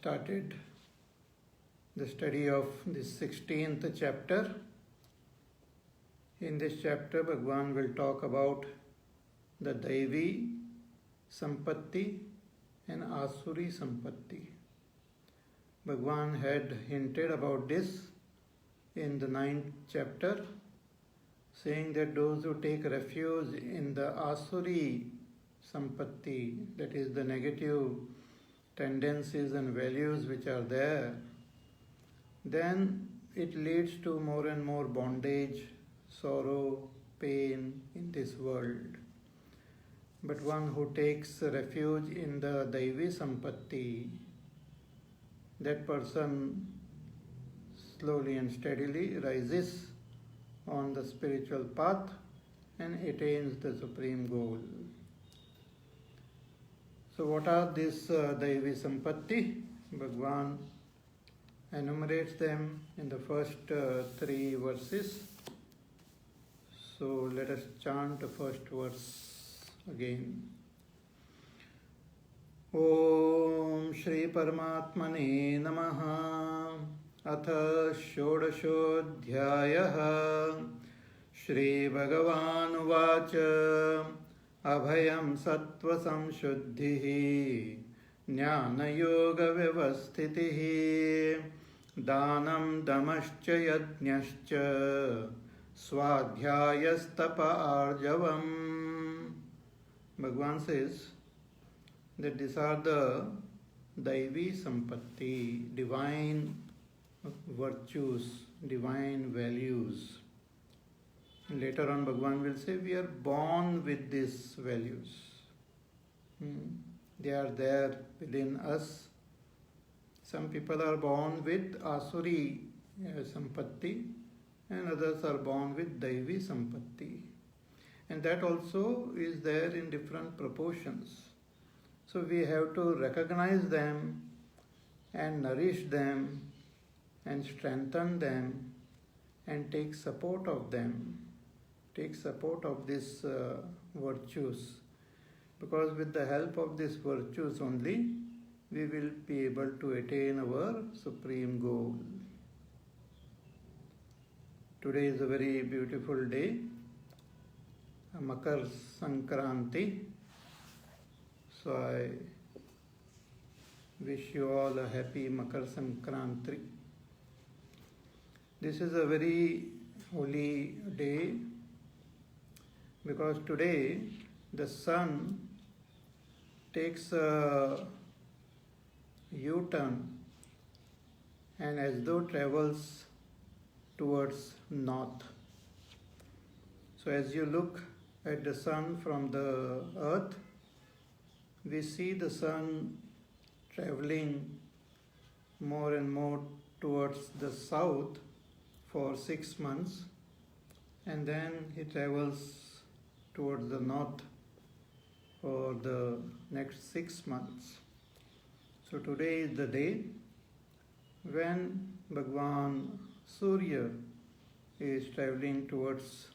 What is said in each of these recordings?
started the study of the 16th chapter. In this chapter, Bhagwan will talk about the Daivi Sampatti and Asuri Sampatti. Bhagwan had hinted about this in the 9th chapter, saying that those who take refuge in the Asuri Sampatti, that is the negative tendencies and values which are there, then it leads to more and more bondage, sorrow, pain in this world. But one who takes refuge in the Daivi Sampatti, that person slowly and steadily rises on the spiritual path and attains the supreme goal. So what are these Daivi Sampatti? Bhagwan enumerates them in the first 3 verses. So let us chant the first verse again. Om Shri Paramatmane Namaha Atha Shodashodhyayah Shri Bhagavan Uvacha Abhayam Sattva Samshuddhihi Jnana Yoga Vyavasthitihi Danam Damascha Yajnascha Swadhyayastapa Arjavam. Bhagwan says that these are the Daivi Sampatti, divine virtues, divine values. Later on Bhagwan will say we are born with these values. They are there within us. Some people are born with Asuri Sampatti and others are born with Daivi Sampatti. And that also is there in different proportions. So we have to recognize them and nourish them and strengthen them and take support of them. Take support of these virtues. Because with the help of these virtues only, we will be able to attain our supreme goal. Today is a very beautiful day, Makar Sankranti. So I wish you all a happy Makar Sankranti. This is a very holy day because today the sun takes a U-turn and as though travels towards north. So as you look at the sun from the earth, we see the sun traveling more and more towards the south for 6 months, and then he travels towards the north for the next 6 months. So today is the day when Bhagwan Surya is traveling towards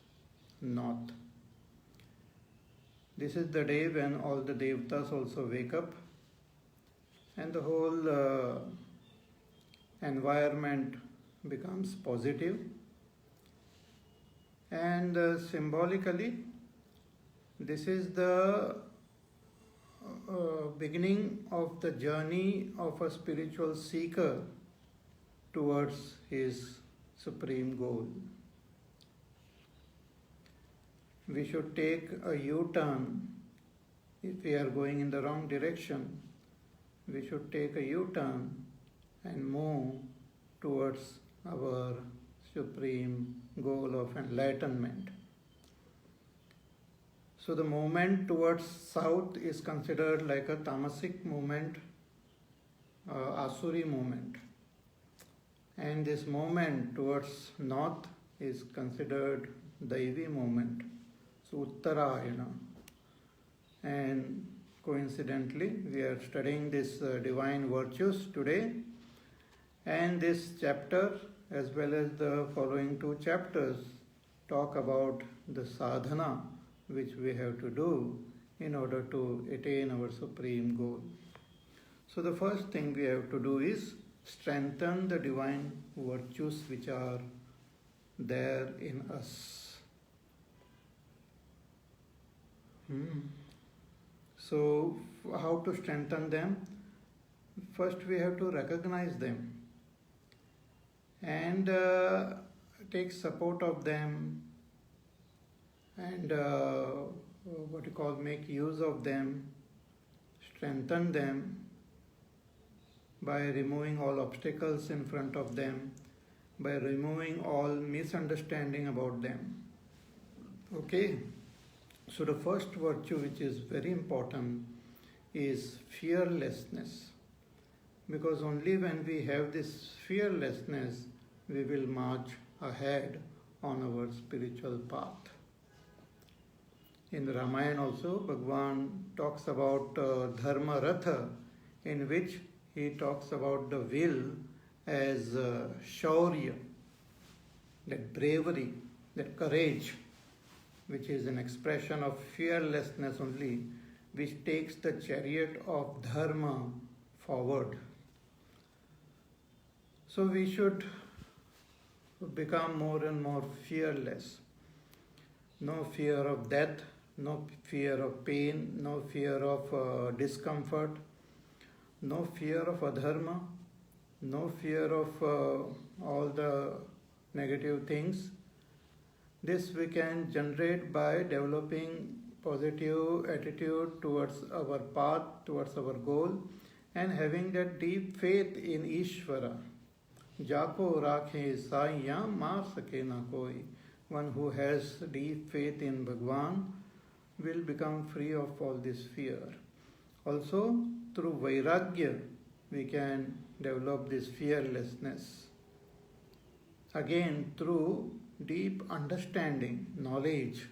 north. This is the day when all the Devatas also wake up and the whole environment becomes positive. And symbolically, this is the beginning of the journey of a spiritual seeker towards his supreme goal. We should take a U-turn. If we are going in the wrong direction, we should take a U-turn and move towards our supreme goal of enlightenment. So the movement towards south is considered like a tamasic movement, Asuri movement. And this movement towards north is considered Daivi movement. So Uttarayana. And coincidentally, we are studying these divine virtues today. And this chapter, as well as the following 2 chapters, talk about the sadhana which we have to do in order to attain our supreme goal. So the first thing we have to do is strengthen the divine virtues which are there in us. So how to strengthen them? First we have to recognize them and take support of them and make use of them, strengthen them by removing all obstacles in front of them, by removing all misunderstanding about them. Okay, so the first virtue which is very important is fearlessness, because only when we have this fearlessness we will march ahead on our spiritual path. In the Ramayana also, Bhagwan talks about Dharma Ratha, in which he talks about the will as shaurya, that bravery, that courage, which is an expression of fearlessness only, which takes the chariot of dharma forward. So we should become more and more fearless. No fear of death, no fear of pain, no fear of discomfort, no fear of adharma, no fear of all the negative things. This we can generate by developing positive attitude towards our path, towards our goal, and having that deep faith in Ishvara. Jako rakhe saiya maar sake na koi. One who has deep faith in Bhagwan will become free of all this fear. Also, through Vairagya, we can develop this fearlessness. Again, through deep understanding, knowledge.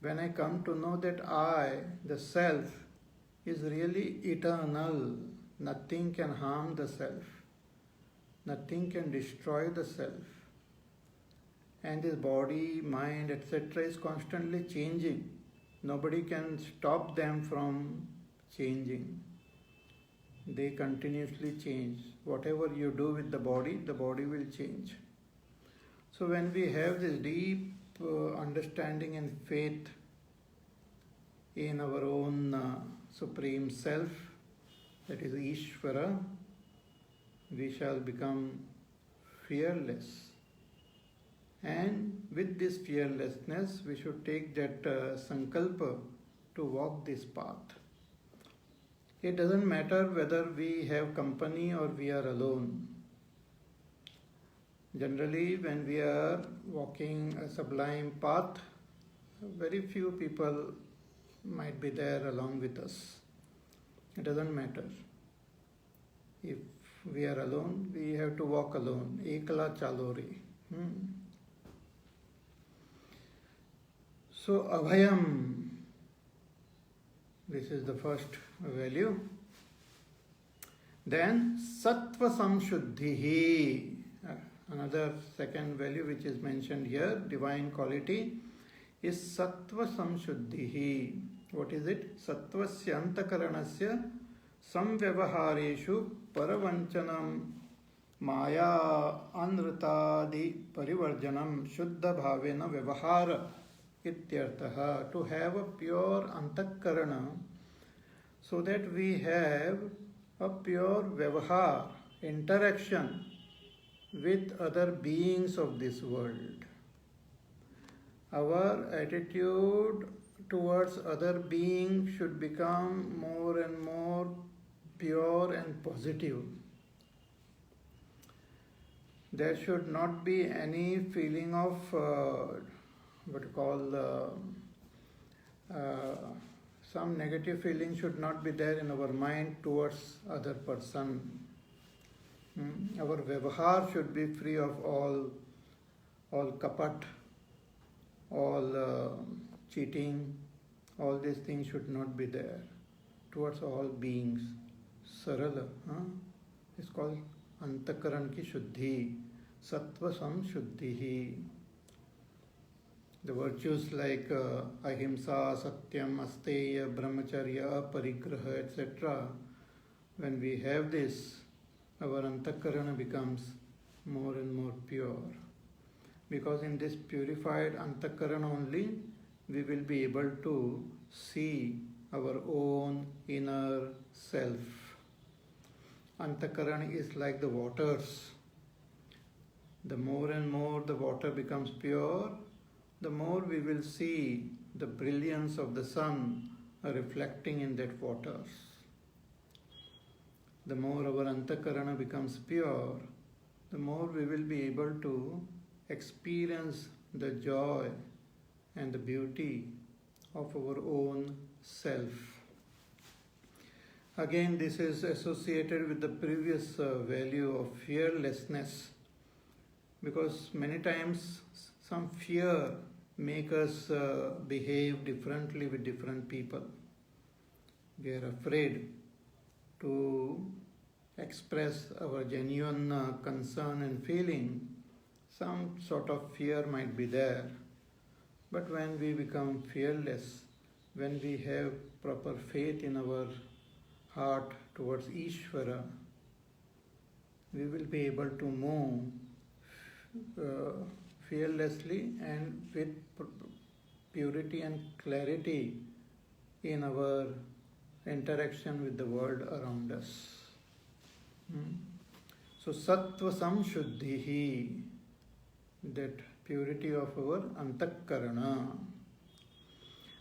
When I come to know that I, the self, is really eternal, nothing can harm the self, nothing can destroy the self. And this body, mind, etc. is constantly changing. Nobody can stop them from changing. They continuously change. Whatever you do with the body will change. So when we have this deep understanding and faith in our own Supreme Self, that is Ishvara, we shall become fearless. And with this fearlessness, we should take that sankalpa to walk this path. It doesn't matter whether we have company or we are alone. Generally, when we are walking a sublime path, very few people might be there along with us. It doesn't matter. If we are alone, we have to walk alone. Ekala chalori. So, abhayam, this is the first value. Then, sattva samshuddhihi, another second value which is mentioned here, divine quality, is sattva samshuddhihi. What is it? Sattvasya antakaranasya samvyavahareshu paravanchanam maya anrutadi parivarjanam shuddha bhavena vyavahara. Ityartaha, to have a pure antakarana, so that we have a pure vyavahar, interaction with other beings of this world. Our attitude towards other beings should become more and more pure and positive. There should not be any feeling of some negative feeling should not be there in our mind towards other person. Our vyavahar should be free of all kapat, all cheating. All these things should not be there towards all beings. Sarala, it's called antakaran ki shuddhi, sattva samshuddhihi. The virtues like ahimsa, satyam, asteya, brahmacharya, aparigraha, etc. when we have this, our antakarana becomes more and more pure. Because in this purified antakarana only, we will be able to see our own inner self. Antakarana is like the waters. The more and more the water becomes pure, the more we will see the brilliance of the sun reflecting in that waters. The more our antakarana becomes pure, the more we will be able to experience the joy and the beauty of our own self. Again, this is associated with the previous value of fearlessness, because many times some fear make us behave differently with different people. We are afraid to express our genuine concern and feeling. Some sort of fear might be there. But when we become fearless, when we have proper faith in our heart towards Ishvara, we will be able to move fearlessly and with purity and clarity in our interaction with the world around us. So sattva samshuddhihi, that purity of our antakarana.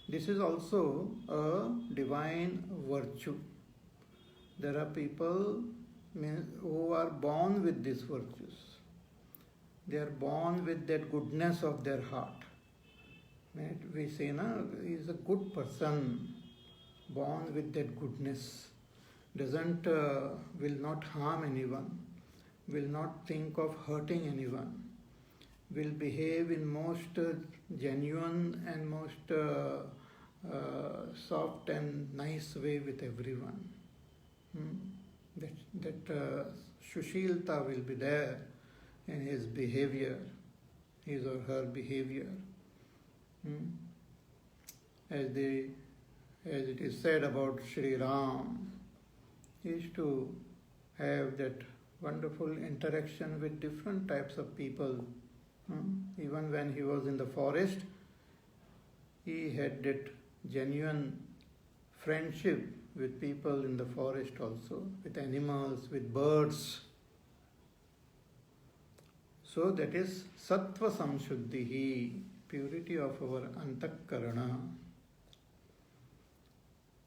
This is also a divine virtue. There are people who are born with these virtues. They are born with that goodness of their heart. We say, he is a good person, born with that goodness. Will not harm anyone, will not think of hurting anyone, will behave in most genuine and most soft and nice way with everyone. That Shushilta will be there in his behavior, his or her behavior. As it is said about Sri Ram, he used to have that wonderful interaction with different types of people. Even when he was in the forest, he had that genuine friendship with people in the forest also, with animals, with birds. So that is sattva samshuddhihi, purity of our antakarana.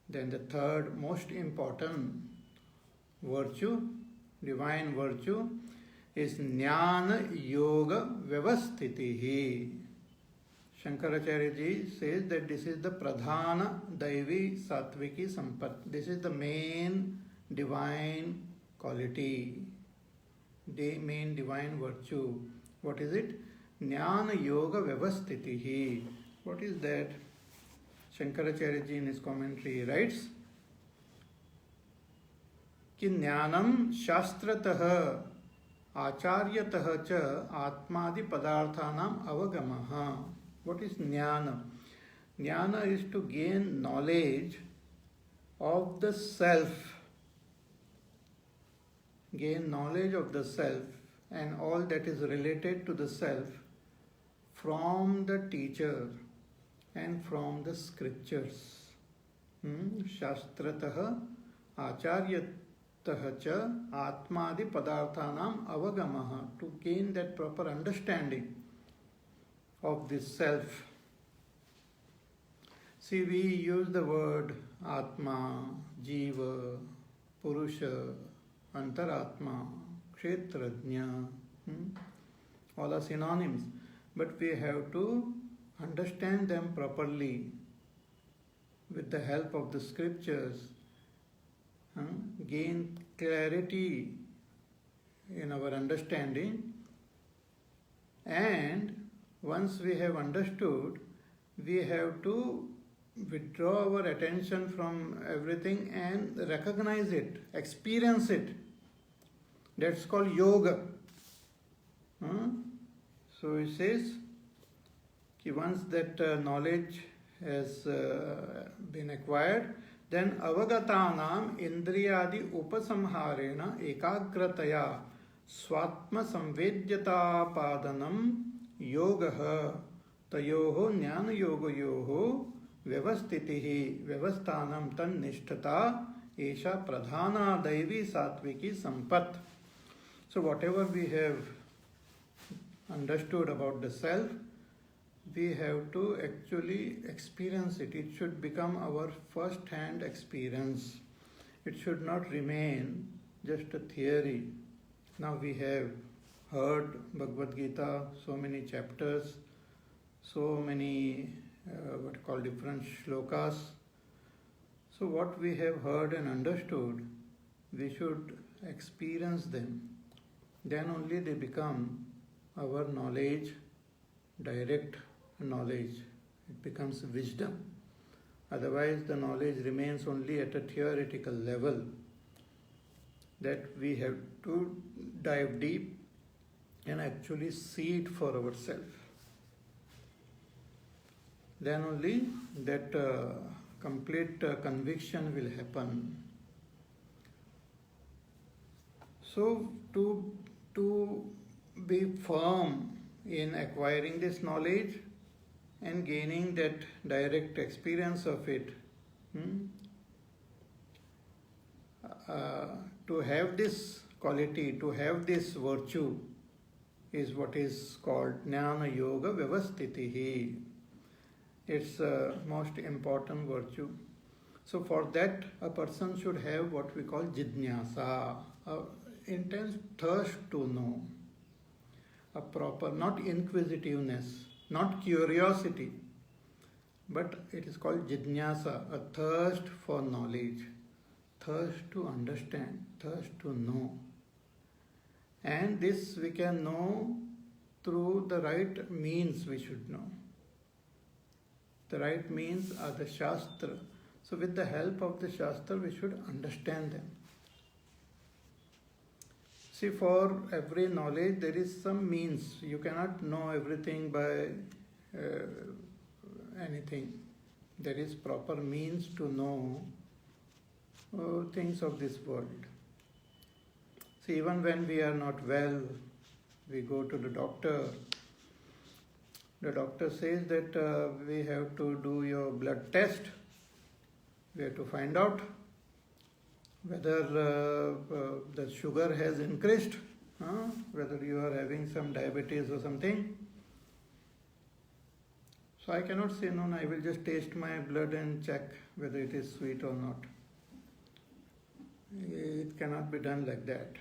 Then the third most important virtue, divine virtue, is jnana yoga vyavasthitihi. Shankaracharya ji says that this is the pradhana daivi sattviki sampat. This is the main divine quality, the main divine virtue. What is it? Jnana yoga vyavasthitihi. What is that? Shankaracharya ji in his commentary writes कि ज्ञानम शास्त्रतः आचार्यतः च आत्मादि पदार्थानाम अवगमः. What is jnana? Jnana is to gain knowledge of the self. Gain knowledge of the self and all that is related to the self from the teacher and from the scriptures. Shastratah acharyatah cha atmadi padarthanam avagamaha, to gain that proper understanding of this self. See, we use the word Atma, Jiva, Purusha, Antaratma, Kshetrajna, all are synonyms, but we have to understand them properly with the help of the scriptures, gain clarity in our understanding, and once we have understood, we have to withdraw our attention from everything and recognize it, experience it. That's called yoga. So it says, once that knowledge has been acquired, then avagatanam indriyadi upasamharena ekagrataya swatma samvedyata padanam yogaha tayoho jnana yogayoho vyavastitihi vyavastanam tan nishtata esha pradhana daivi satviki sampat. So whatever we have understood about the self, we have to actually experience it. It should become our first-hand experience. It should not remain just a theory. Now we have heard Bhagavad Gita, so many chapters, so many different shlokas. So what we have heard and understood, we should experience them. Then only they become our knowledge, direct knowledge. It becomes wisdom. Otherwise the knowledge remains only at a theoretical level, that we have to dive deep and actually see it for ourselves. Then only that complete conviction will happen. So to be firm in acquiring this knowledge and gaining that direct experience of it, to have this quality, to have this virtue, is what is called Jnana Yoga Vyavastitihi. It's a most important virtue. So for that, a person should have what we call jidnyasa, intense thirst to know, a proper, not inquisitiveness, not curiosity, but it is called jidnyasa, a thirst for knowledge, thirst to understand, thirst to know. And this we can know through the right means we should know. The right means are the Shastra. So with the help of the Shastra, we should understand them. See, for every knowledge, there is some means. You cannot know everything by anything. There is proper means to know things of this world. See, even when we are not well, we go to the doctor. The doctor says that we have to do your blood test. We have to find out whether the sugar has increased, whether you are having some diabetes or something. So I cannot say, no, I will just taste my blood and check whether it is sweet or not. It cannot be done like that.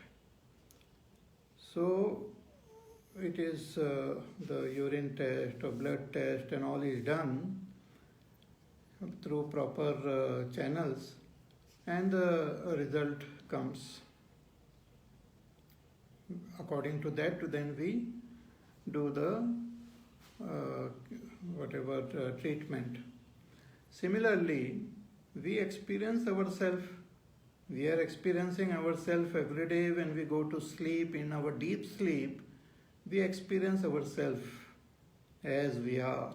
So it is the urine test or blood test and all is done through proper channels, and the result comes. According to that, then we do the treatment. Similarly, we experience ourselves. We are experiencing ourselves every day when we go to sleep. In our deep sleep, we experience ourselves as we are.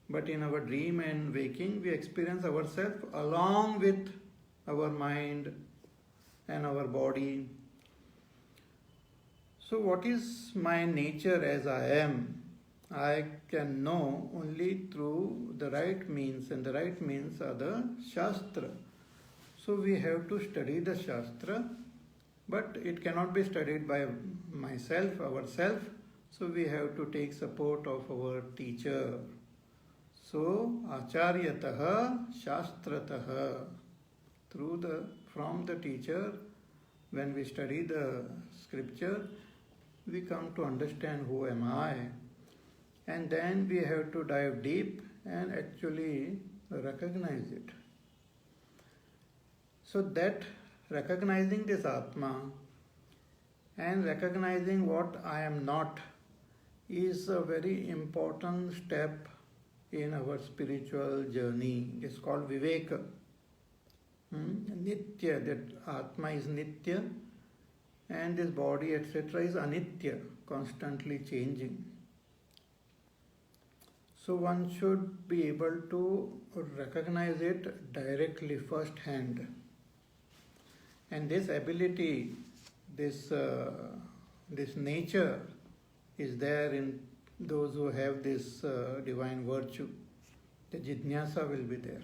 But in our dream and waking, we experience ourselves along with our mind and our body. So what is my nature as I am? I can know only through the right means, and the right means are the Shastra. So we have to study the Shastra, but it cannot be studied by myself, ourselves. So we have to take support of our teacher. So acharyataha shastrataha, from the teacher, when we study the scripture, we come to understand who am I, and then we have to dive deep and actually recognize it. So that recognizing this Atma and recognizing what I am not is a very important step in our spiritual journey. It is called Viveka. Nitya, that Atma is Nitya, and this body, etc., is Anitya, constantly changing. So one should be able to recognize it directly, first hand. And this ability, this nature is there in those who have this divine virtue. The jidnyasa will be there.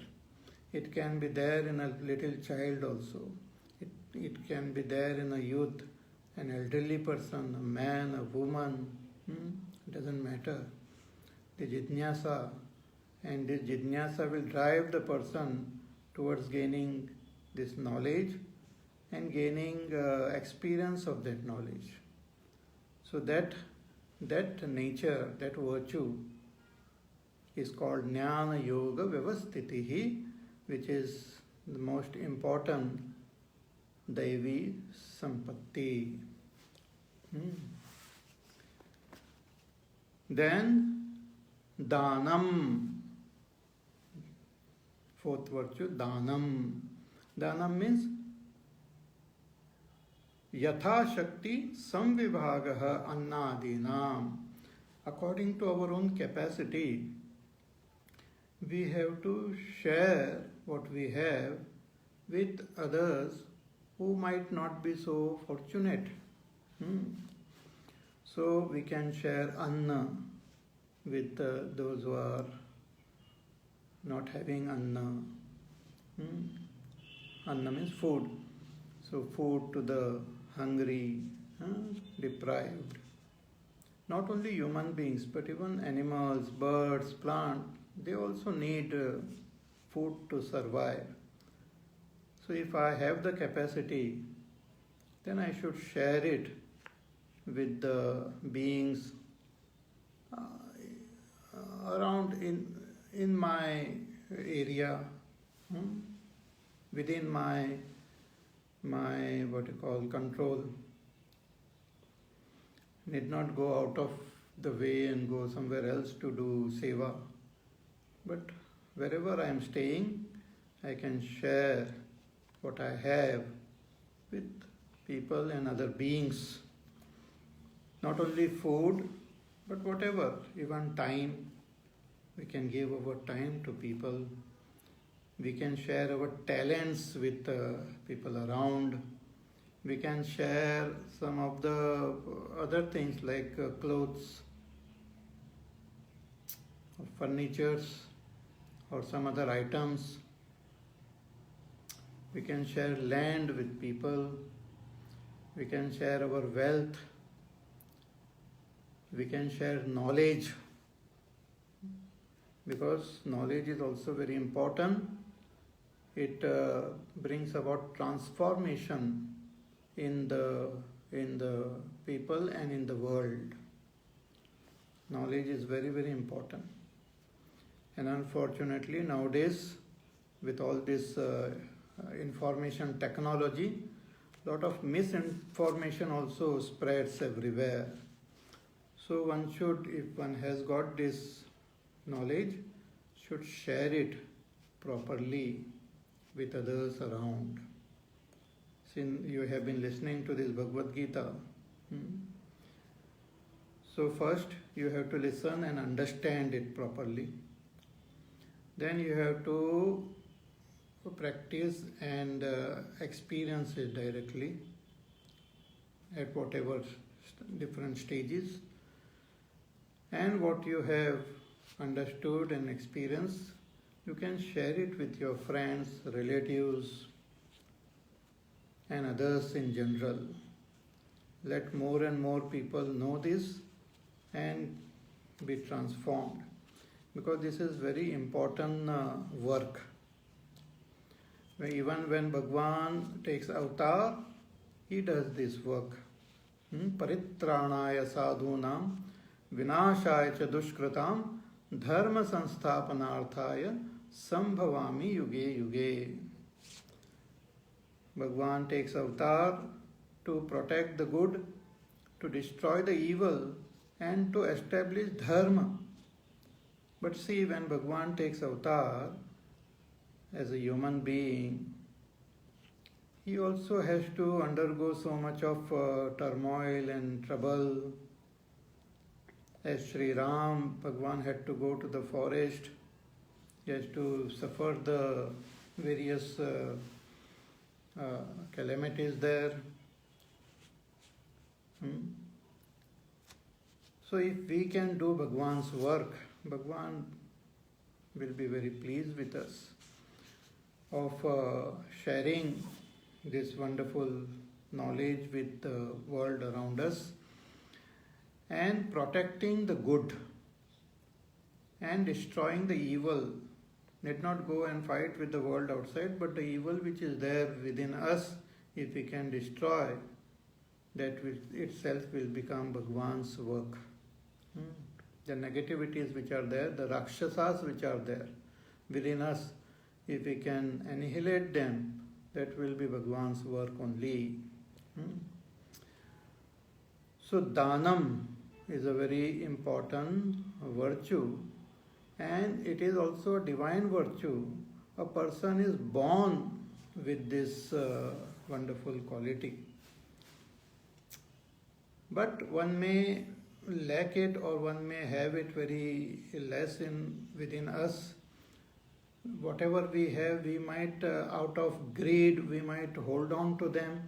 It can be there in a little child also. It can be there in a youth, an elderly person, a man, a woman. Doesn't matter. The jidnyasa, and this jidnyasa will drive the person towards gaining this knowledge and gaining experience of that knowledge. So that nature, that virtue is called Jnana Yoga Vyavasthitihi, which is the most important Daivi Sampatti. Then Danam, fourth virtue, Danam. Danam means Yatha Shakti Samvibhagaha Annadinam. According to our own capacity, we have to share what we have with others who might not be so fortunate. So we can share anna with those who are not having anna. Anna means food. So food to the hungry, deprived. Not only human beings, but even animals, birds, plants, they also need food to survive. So if I have the capacity, then I should share it with the beings around in my area, within my control. Need not go out of the way and go somewhere else to do seva. But wherever I am staying, I can share what I have with people and other beings. Not only food, but whatever, even time. We can give our time to people. We can share our talents with people around. We can share some of the other things like clothes, or furnitures, or some other items. We can share land with people. We can share our wealth. We can share knowledge, because knowledge is also very important. It brings about transformation in the people and in the world. Knowledge is very, very important. And unfortunately nowadays, with all this information technology, lot of misinformation also spreads everywhere. So one should, if one has got this knowledge, should share it properly with others around. Since you have been listening to this Bhagavad Gita, so first you have to listen and understand it properly. Then you have to practice and experience it directly at whatever different stages. And what you have understood and experienced, you can share it with your friends, relatives, and others in general. Let more and more people know this and be transformed, because this is very important work. Even when Bhagwan takes avatar, he does this work. Paritranaya sadhunam vinashaya cha dushkritam dharma sansthapanarthaya sambhavami yuge yuge. Bhagwan takes avatar to protect the good, to destroy the evil, and to establish dharma. But see, when Bhagwan takes avatar as a human being, he also has to undergo so much of turmoil and trouble. As Sri Ram, Bhagwan had to go to the forest, he has to suffer the various calamities there. So if we can do Bhagwan's work, Bhagwan will be very pleased with us of sharing this wonderful knowledge with the world around us and protecting the good and destroying the evil. Need not go and fight with the world outside, but the evil which is there within us, if we can destroy, that itself will become Bhagwan's work. The negativities which are there, the Rakshasas which are there within us, if we can annihilate them, that will be Bhagwan's work only. So Danam is a very important virtue, and it is also a divine virtue. A person is born with this wonderful quality. But one may lack it, or one may have it very less within us. Whatever we have, we might out of greed we might hold on to them,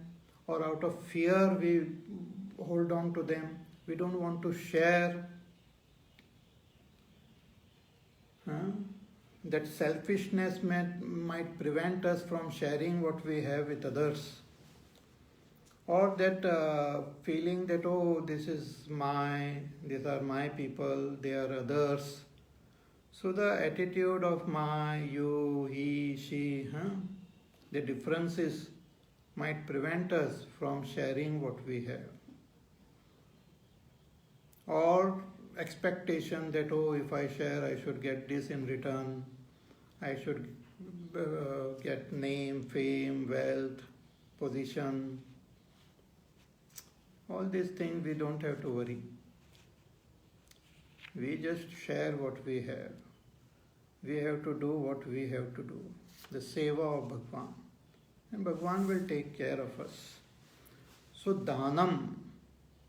or out of fear we hold on to them. We don't want to share. That selfishness might prevent us from sharing what we have with others. Or that feeling that, oh, these are my people, they are others. So the attitude of my, you, he, she, the differences might prevent us from sharing what we have. Or expectation that, oh, if I share, I should get this in return. I should get name, fame, wealth, position. All these things we don't have to worry. We just share what we have. We have to do what we have to do. The seva of Bhagwan. And Bhagwan will take care of us. So Danam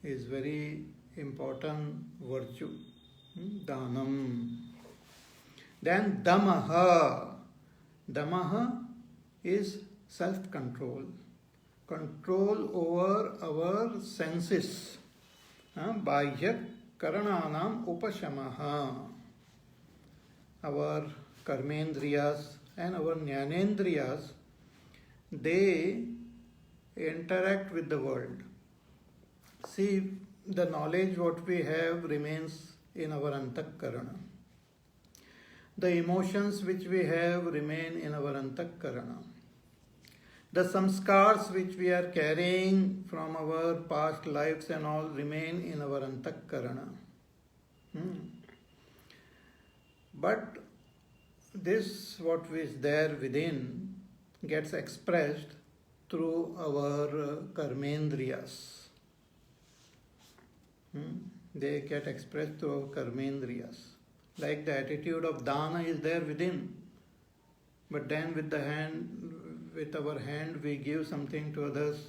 is very important virtue. Danam. Then Damaha. Damaha is self-control. Control over our senses. Bahya karananam upashamaha. Our karmendriyas and our jnanendriyas, they interact with the world. See, the knowledge what we have remains in our antakarana. The emotions which we have remain in our antakarana. The samskars which we are carrying from our past lives and all remain in our antakarana. But this, what is there within, gets expressed through our karmendriyas. They get expressed through our karmendriyas. Like the attitude of dana is there within. But then with our hand we give something to others.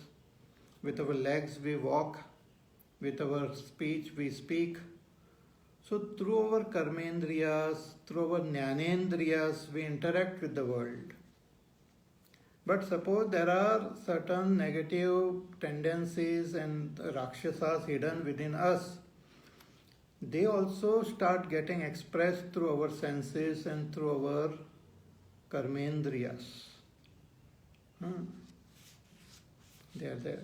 With our legs we walk. With our speech we speak. So through our karmendriyas, through our jnanendriyas, we interact with the world. But suppose there are certain negative tendencies and rakshasas hidden within us, they also start getting expressed through our senses and through our karmendriyas. They are there.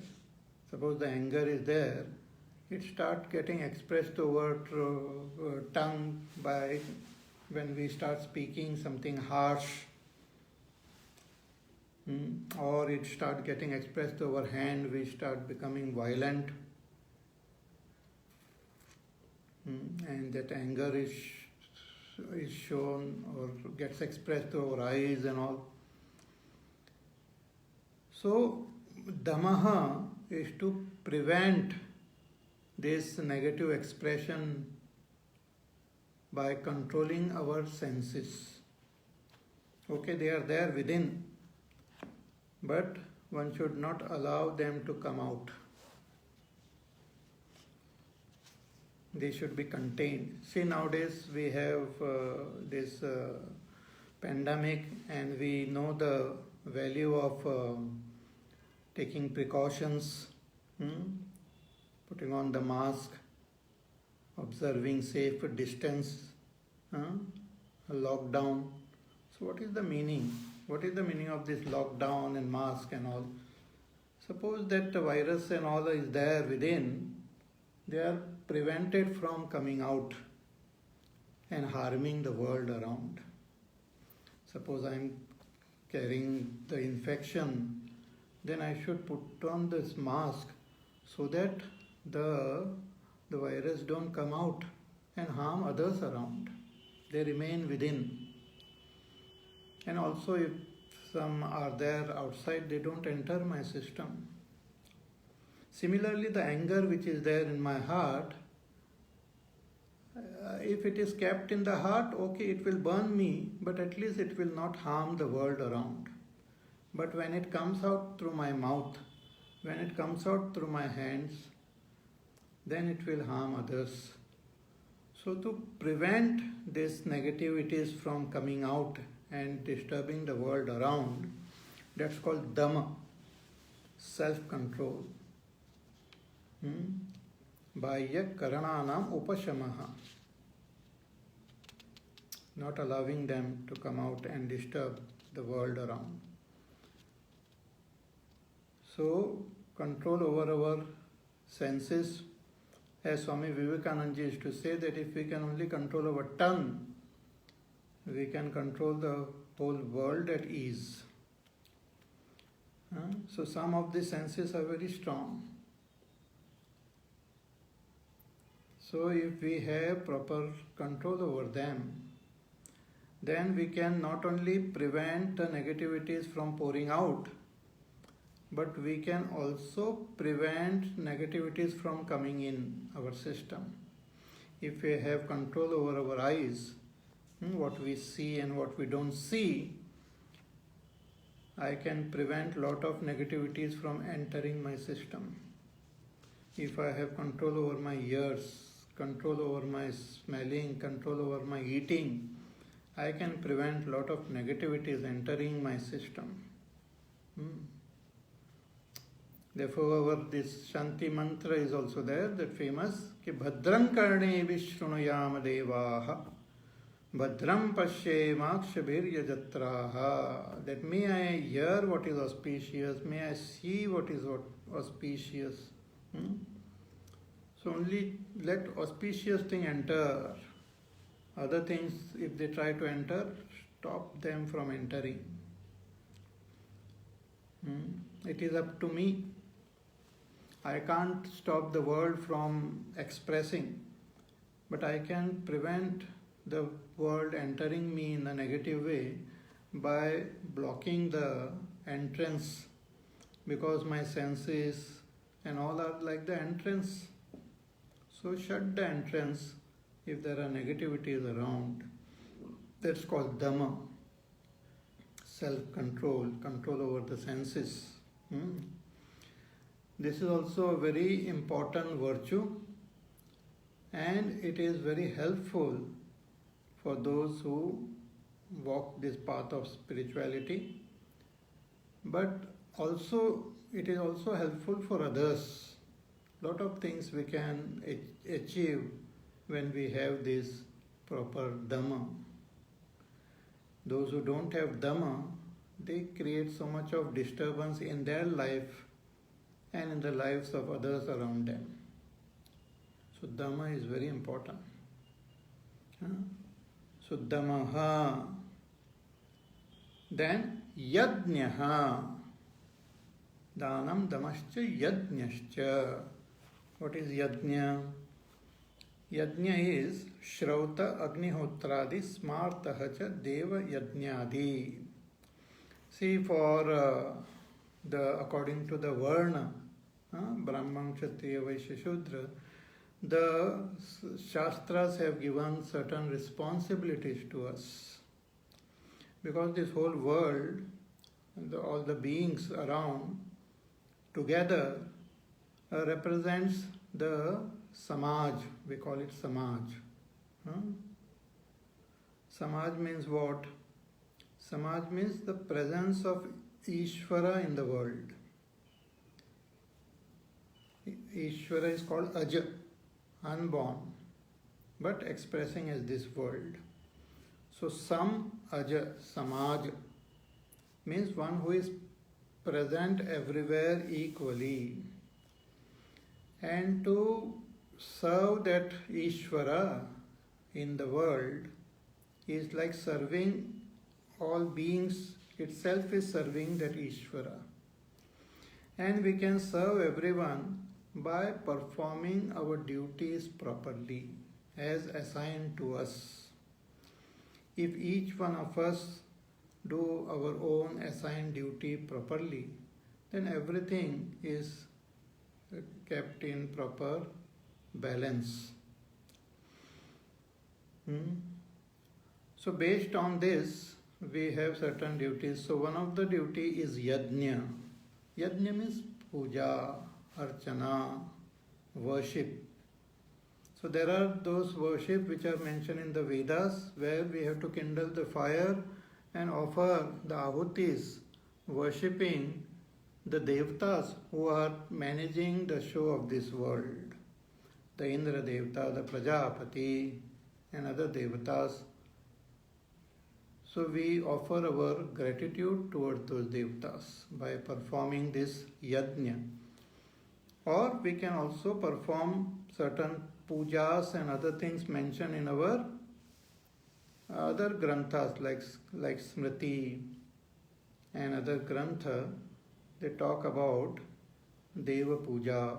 Suppose the anger is there, it starts getting expressed over tongue by when we start speaking something harsh, or it starts getting expressed over hand, we start becoming violent, and that anger is shown or gets expressed through our eyes and all. So Damaha is to prevent this negative expression by controlling our senses. Okay, they are there within, but one should not allow them to come out. they should be contained. See, nowadays we have this pandemic, and we know the value of taking precautions, putting on the mask, observing safe distance, a lockdown. So what is the meaning? What is the meaning of this lockdown and mask and all? Suppose that the virus and all is there within, they are prevented from coming out and harming the world around. Suppose I am carrying the infection, then I should put on this mask so that the virus don't come out and harm others around. They remain within. And also, if some are there outside, they don't enter my system. Similarly, the anger which is there in my heart, if it is kept in the heart, okay, it will burn me, but at least it will not harm the world around. But when it comes out through my mouth, when it comes out through my hands, then it will harm others. So to prevent these negativities from coming out and disturbing the world around, that's called Dhamma, self-control. Bahya karananam upashamaha, not allowing them to come out and disturb the world around. So, control over our senses, as Swami Vivekananda used to say, that if we can only control our tongue, we can control the whole world at ease. So some of the senses are very strong. So if we have proper control over them, then we can not only prevent the negativities from pouring out, but we can also prevent negativities from coming in our system. If we have control over our eyes, what we see and what we don't see, I can prevent lot of negativities from entering my system. If I have control over my ears, control over my smelling, control over my eating, I can prevent lot of negativities entering my system. Therefore, this Shanti mantra is also there, that famous, ki bhadram karne vishrunuyam devaha, bhadram pasye makshabhirya jatraha, that may I hear what is auspicious, may I see what is auspicious. So only let auspicious thing enter. Other things, if they try to enter, stop them from entering. It is up to me. I can't stop the world from expressing, but I can prevent the world entering me in a negative way by blocking the entrance, because my senses and all are like the entrance. So shut the entrance if there are negativities around. That's called Dhamma, self-control, control over the senses. This is also a very important virtue, and it is very helpful for those who walk this path of spirituality. But also, it is also helpful for others. Lot of things we can achieve when we have this proper Dhamma. Those who don't have Dhamma, they create so much of disturbance in their life and in the lives of others around them. So Dhamma is very important. So Dhammaha. Then Yajnaha. Dhanam Dhamascha Yajnascha. What is Yajna? Yajna is Shrauta Agnihotradi Smartaha cha Deva Yajnadi. See, for according to the Varna, Brahman, Kshatriya, Vaishya, Shudra, the Shastras have given certain responsibilities to us. Because this whole world, all the beings around together represents the Samaj. We call it Samaj. Samaj means what? Samaj means the presence of Ishvara in the world. Ishvara is called Aja, unborn, but expressing as this world. So Sam Aja, Samaj, means one who is present everywhere equally. And to serve that Ishvara in the world is like serving all beings, itself is serving that Ishvara. And we can serve everyone by performing our duties properly as assigned to us. If each one of us do our own assigned duty properly, then everything is kept in proper balance. So based on this, we have certain duties. So one of the duty is yajna. Yajna means puja, archana, worship. So there are those worship which are mentioned in the Vedas, where we have to kindle the fire and offer the ahutis, worshipping the devatas who are managing the show of this world. The Indra Devata, the Prajapati and other devatas. So we offer our gratitude towards those devatas by performing this yajna. Or we can also perform certain pujas and other things mentioned in our other granthas like Smriti and other grantha. They talk about Deva Puja,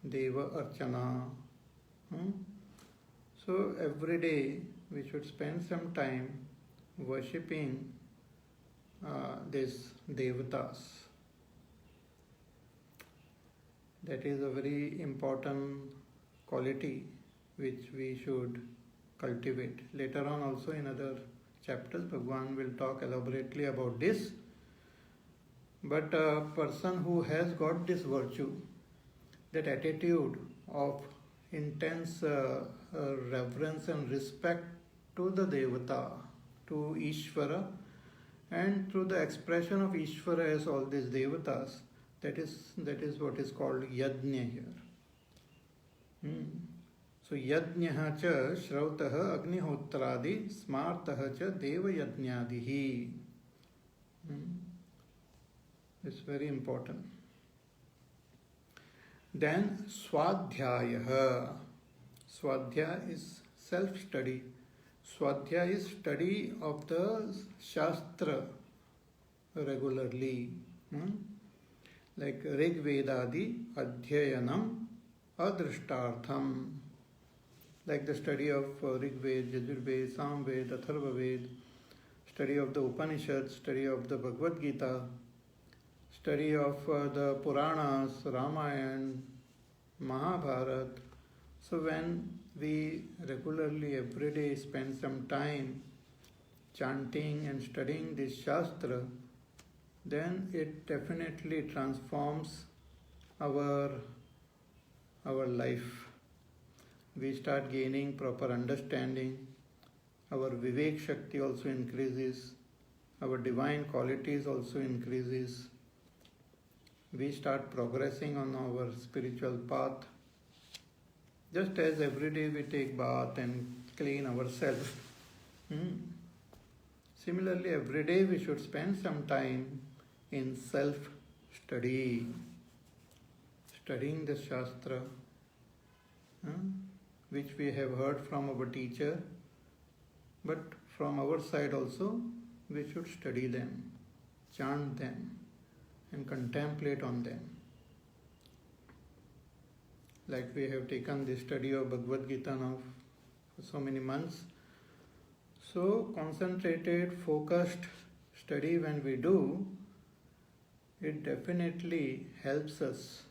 Deva Archana. So every day we should spend some time worshipping these devatas. That is a very important quality which we should cultivate. Later on also in other chapters, Bhagwan will talk elaborately about this. But a person who has got this virtue, that attitude of intense reverence and respect to the Devata, to Ishvara, and through the expression of Ishvara as all these Devatas, that is what is called Yajna here. So Yajnaha cha Shrautaha Agnihotradi Smartaha cha Deva Yajnadihi. It's very important. Then Swadhyaya. Swadhyaya is self-study. Swadhyaya is study of the Shastra regularly. Like Rig Vedadi Adhyayanam Adrishtartham. Like the study of Rig Ved, Yajurved, Samved, Atharva Ved, study of the Upanishads, study of the Bhagavad Gita, study of the Puranas, Ramayana, Mahabharata. So when we regularly every day spend some time chanting and studying this Shastra, then it definitely transforms our life. We start gaining proper understanding. Our Vivek Shakti also increases. Our divine qualities also increases. We start progressing on our spiritual path. Just as every day we take bath and clean ourselves. Similarly, every day we should spend some time in self-study, studying the Shastra, which we have heard from our teacher, but from our side also, we should study them, chant them, and contemplate on them. Like we have taken the study of Bhagavad Gita now for so many months. So concentrated, focused study when we do, it definitely helps us.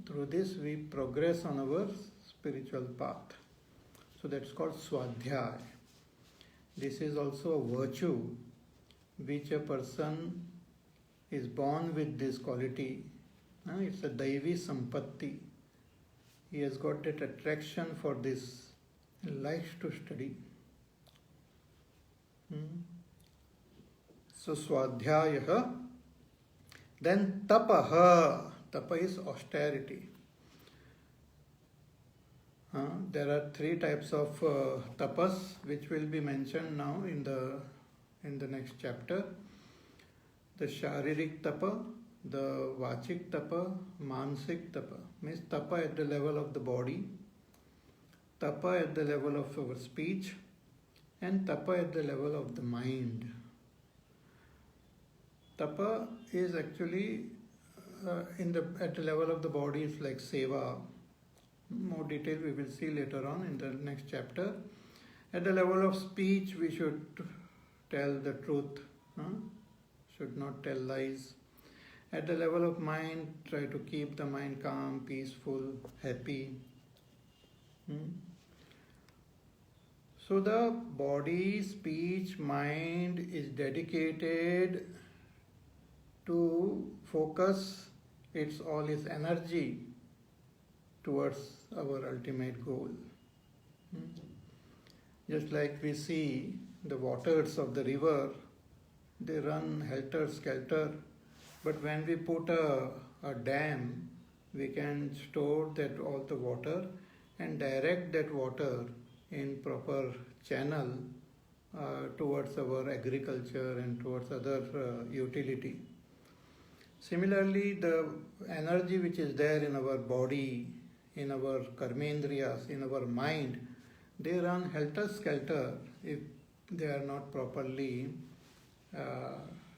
Through this we progress on our spiritual path. So that's called Swadhyaya. This is also a virtue which a person is born with this quality It's a Daivi Sampatti. He has got that attraction for this. He likes to study. So Swadhyaya. Then Tapaha. Tapa is austerity. There are three types of tapas which will be mentioned now in the next chapter. The Sharirik Tapa, the Vachik Tapa, Mansik Tapa. Means Tapa at the level of the body, Tapa at the level of our speech, and Tapa at the level of the mind. Tapa is actually at the level of the body is like seva. More detail we will see later on in the next chapter. At the level of speech, we should tell the truth, should not tell lies. At the level of mind, try to keep the mind calm, peaceful, happy. So the body, speech, mind is dedicated to focus all its energy towards our ultimate goal. Just like we see the waters of the river, they run helter-skelter, but when we put a dam, we can store that all the water and direct that water in proper channel towards our agriculture and towards other utility. Similarly, the energy which is there in our body, in our karmendriyas, in our mind, they run helter-skelter if they are not properly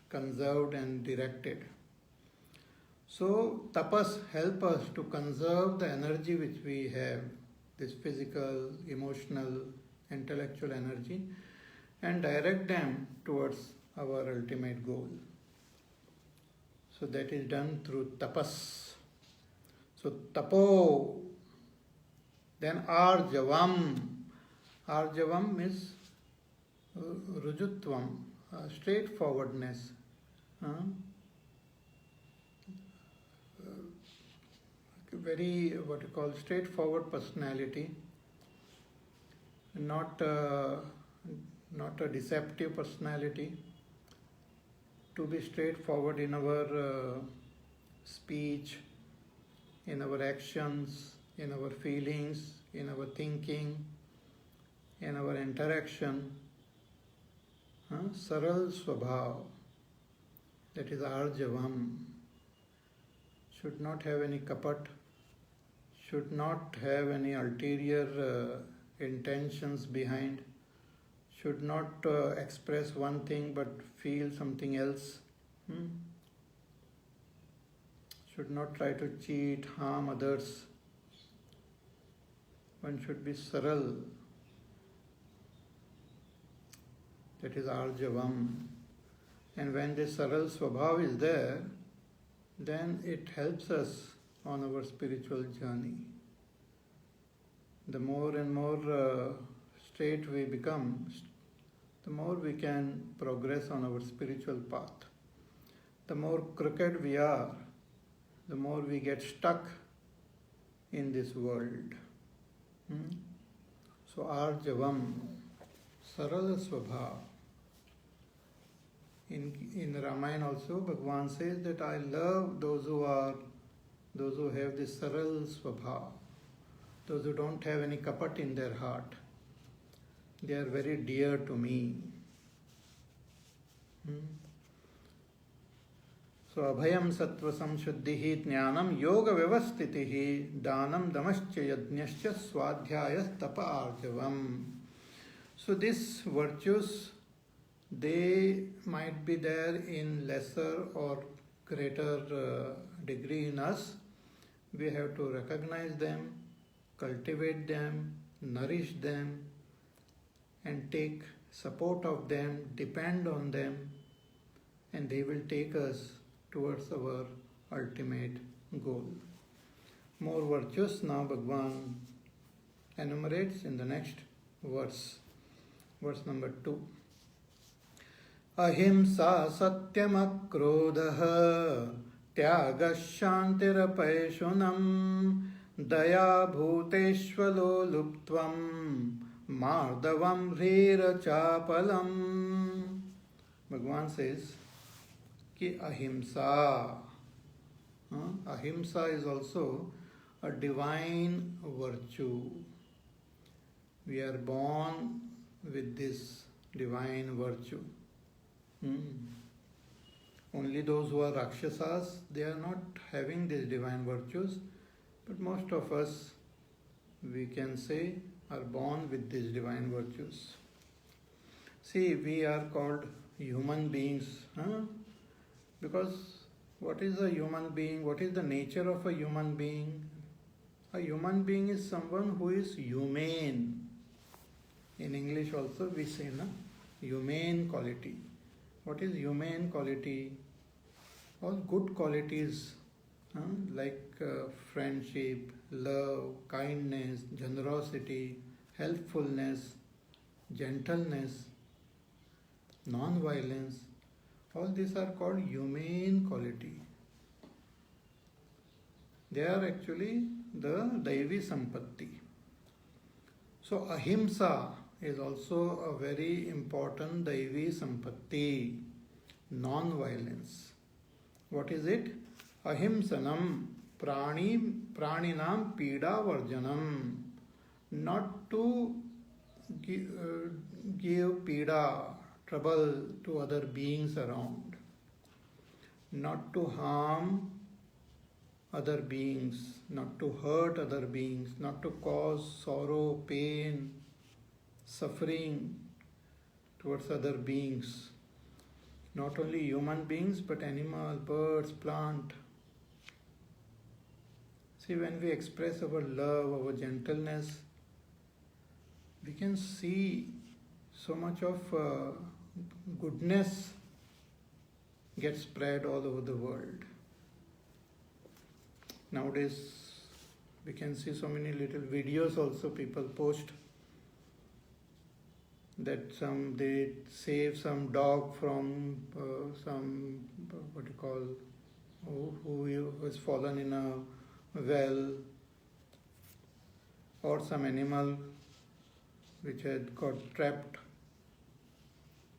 conserved and directed. So tapas help us to conserve the energy which we have, this physical, emotional, intellectual energy, and direct them towards our ultimate goal. So that is done through tapas. So tapo, then arjavam. Arjavam is rujutvam, straightforwardness. Very, what you call, straightforward personality, not a deceptive personality. To be straightforward in our speech, in our actions, in our feelings, in our thinking, in our interaction. Saral Swabhav, that is Arjavam. Should not have any kapat, should not have any ulterior intentions behind, should not express one thing but feel something else, should not try to cheat, harm others. One should be saral, that is arjavam. And when this saral swabhav is there, then it helps us on our spiritual journey. The more and more straight we become, the more we can progress on our spiritual path. The more crooked we are, the more we get stuck in this world. So Arjavam, Sarala Swabhav. In Ramayana also, Bhagavan says that I love those who have this Saral Swabhav, those who don't have any kapat in their heart. They are very dear to me. So Abhayam Sattva Samshuddhihi Jnanam Yoga Vyavastitihi Danam Damascha Yajnascha Swadhyayas Tapa Arjavam. So these virtues, they might be there in lesser or greater degree in us. We have to recognize them, cultivate them, nourish them, and take support of them, depend on them, and they will take us towards our ultimate goal. More virtues now Bhagavan enumerates in the next verse. Verse number 2. Ahimsa satyam akrodha त्यागशान्तिरपैशुनम् Daya भूतेष्वलो लुप्त्वं मार्दवं ह्रीरचापलम्. Bhagavan says कि ahimsa. Ahimsa is also a divine virtue. We are born with this divine virtue. Only those who are Rakshasas, they are not having these divine virtues, but most of us, we can say, are born with these divine virtues. See, we are called human beings, because what is a human being? What is the nature of a human being? A human being is someone who is humane. In English also we say, humane quality. What is humane quality? All good qualities, like friendship, love, kindness, generosity, helpfulness, gentleness, non-violence, all these are called humane quality. They are actually the Daivi Sampatti. So ahimsa is also a very important Daivi Sampatti, non-violence. What is it? Ahimsanam praninam pida varjanam. Not to give pida, trouble to other beings around. Not to harm other beings, not to hurt other beings, not to cause sorrow, pain, suffering towards other beings. Not only human beings, but animal, birds, plant. See, when we express our love, our gentleness, we can see so much of goodness get spread all over the world. Nowadays, we can see so many little videos also people post that they save some dog from some, who was fallen in a well, or some animal which had got trapped,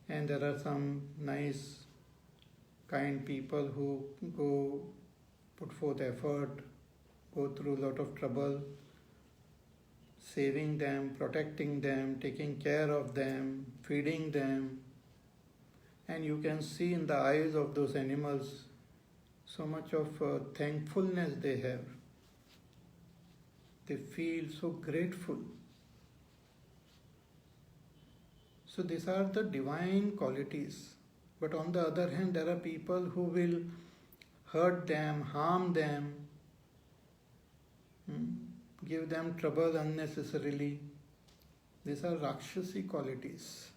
and there are some nice kind people who go put forth effort, go through a lot of trouble, saving them, protecting them, taking care of them, feeding them. And you can see in the eyes of those animals so much of thankfulness they have. They feel so grateful. So these are the divine qualities. But on the other hand, there are people who will hurt them, harm them, give them trouble unnecessarily. These are Rakshasi qualities.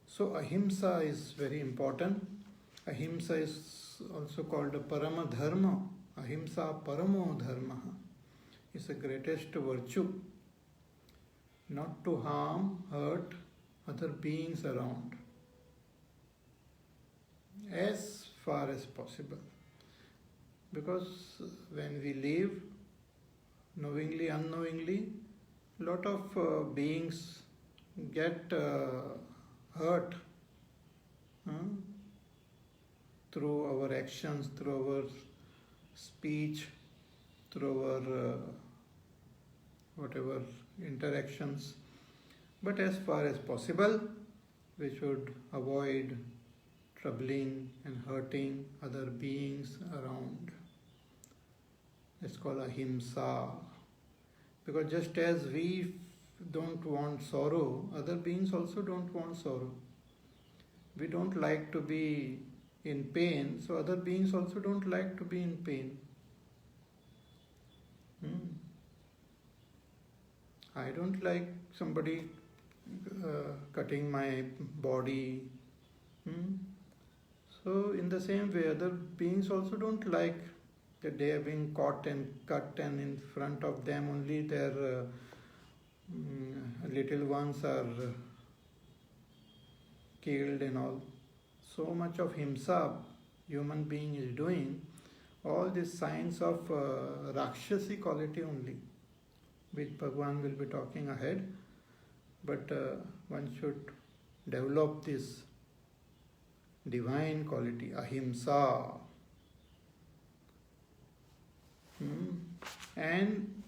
So ahimsa is very important. Ahimsa is also called a parama dharma. Ahimsa paramo dharma. It's the greatest virtue. Not to harm, hurt other beings around, as far as possible. Because when we live, knowingly, unknowingly, lot of beings get hurt through our actions, through our speech, through our whatever interactions. But as far as possible, we should avoid troubling and hurting other beings around. It's called ahimsa. Because just as we don't want sorrow, other beings also don't want sorrow. We don't like to be in pain, so other beings also don't like to be in pain. I don't like somebody cutting my body. So in the same way, other beings also don't like that they are being caught and cut, and in front of them only their little ones are killed and all. so much of himsa human being is doing, all these signs of Rakshasi quality only, which Bhagwan will be talking ahead. But one should develop this divine quality, ahimsa. And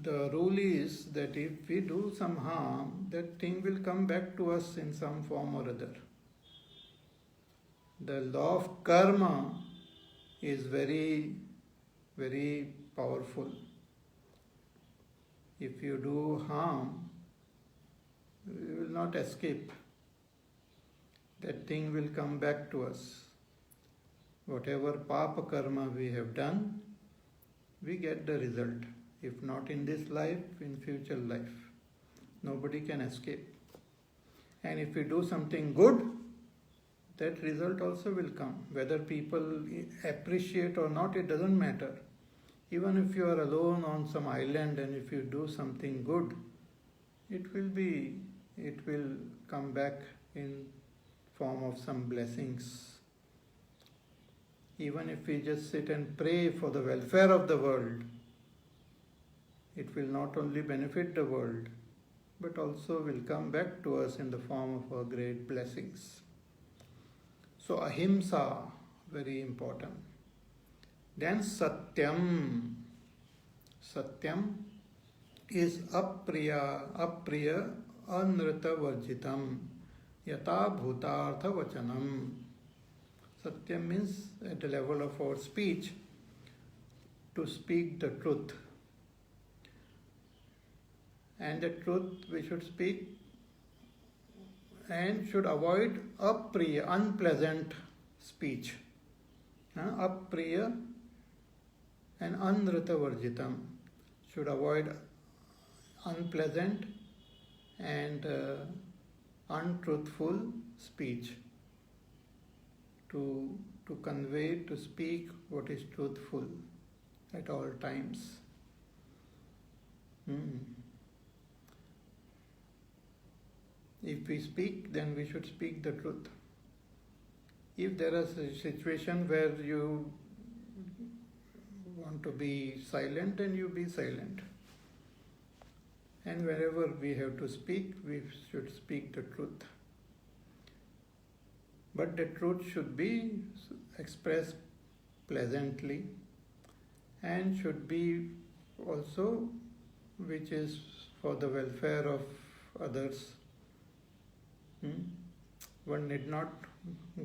the rule is that if we do some harm, that thing will come back to us in some form or other. The law of karma is very, very powerful. If you do harm, you will not escape. That thing will come back to us. Whatever papa karma we have done, we get the result. If not in this life, in future life. Nobody can escape. And if we do something good, that result also will come. Whether people appreciate or not, it doesn't matter. Even if you are alone on some island and if you do something good, it will come back in form of some blessings. Even if we just sit and pray for the welfare of the world, it will not only benefit the world, but also will come back to us in the form of our great blessings. So ahimsa, very important. Then satyam. Satyam is apriya anrita varjitam yata bhutartha vachanam. Satyam means at the level of our speech, to speak the truth. And the truth we should speak and should avoid apriya, unpleasant speech. Apriya and anrita varjitam. Should avoid unpleasant and untruthful speech. To convey, to speak what is truthful at all times. If we speak, then we should speak the truth. If there is a situation where you want to be silent, then you be silent. And wherever we have to speak, we should speak the truth. But the truth should be expressed pleasantly and should be also which is for the welfare of others. One need not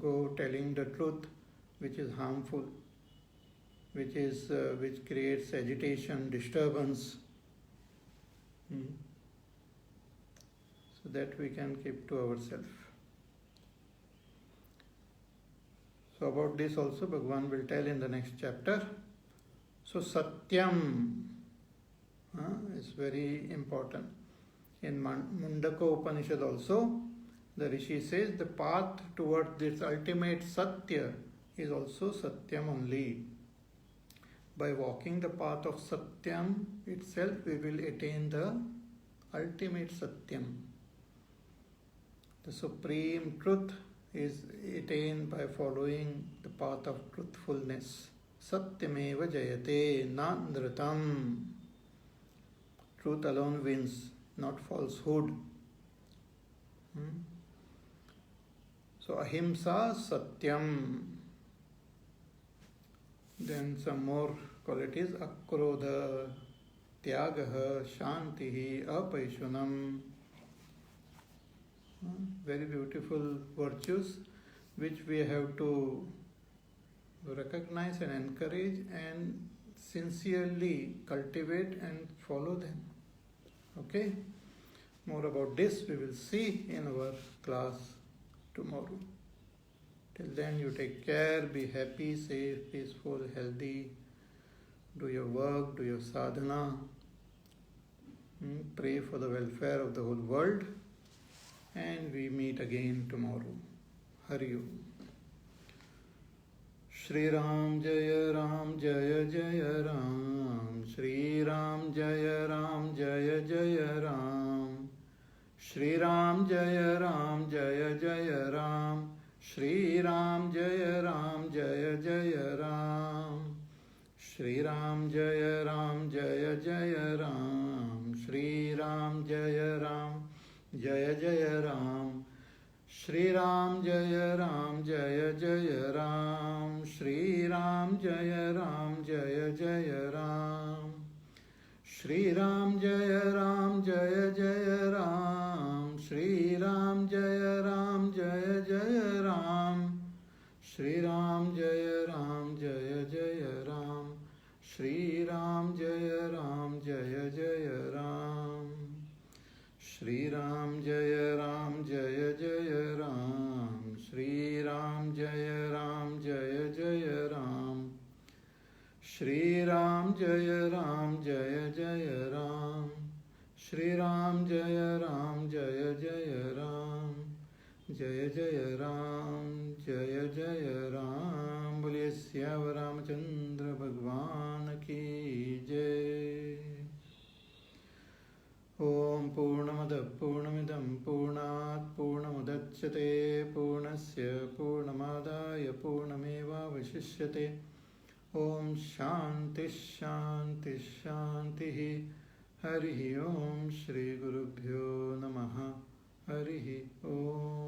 go telling the truth which is harmful, which creates agitation, disturbance. So that we can keep to ourselves. So about this also Bhagavan will tell in the next chapter. So Satyam is very important. In Mundaka Upanishad also, the Rishi says the path towards this ultimate Satya is also Satyam only. By walking the path of Satyam itself, we will attain the ultimate Satyam. The supreme truth is attained by following the path of truthfulness. Satyameva jayate nandritam. Truth alone wins, not falsehood. So ahimsa satyam. Then some more qualities. Akrodha, tyagaha, shantihi, apaishunam. Very beautiful virtues which we have to recognize and encourage and sincerely cultivate and follow them. Okay? More about this we will see in our class tomorrow. Till then, you take care, be happy, safe, peaceful, healthy, do your work, do your sadhana, pray for the welfare of the whole world, and we meet again tomorrow. Hari Om. Shri Ram Jaya Ram Jaya Jaya Ram. Shri Ram Jaya Ram Jaya Jaya Ram. Shri Ram Jaya Ram Jaya Jaya Ram. Shri Ram Jaya Ram Jaya Jaya Ram Shri Ram Jaya Ram Jaya Jaya Ram Shri Ram Jaya Ram Jaya Jaya Ram Shri Ram Jaya Ram Jaya Jaya Ram Shri Ram Jaya Ram Jaya Jaya Ram Shri Ram Jaya Ram Jaya Jaya Ram Shri Ram Jaya Ram Jaya Jaya Ram Shri Ram Jaya Ram Jaya Jaya Ram Shri Ram Jaya Ram Jaya Jaya Ram Shri Ram Jaya Ram Jaya Jaya Ram Shri Ram Jaya Ram Jaya Jaya Ram Shri Ram Jaya Ram Jaya Jaya Ram Shri Ram Jaya Ram Jaya Jaya Ram Jaya Jaya Ram Jaya Jaya Ram Boliye Syavar Ramachandra Bhagwan Ki Jai. Om Purnamada Purnamidam Purnat Purnamudachyate Purnasya Purnamadaya Purnameva Vashishyate. Om Shanti Shanti Shanti. Harihi Om Shri Gurubhyo Namaha. Harihi Om.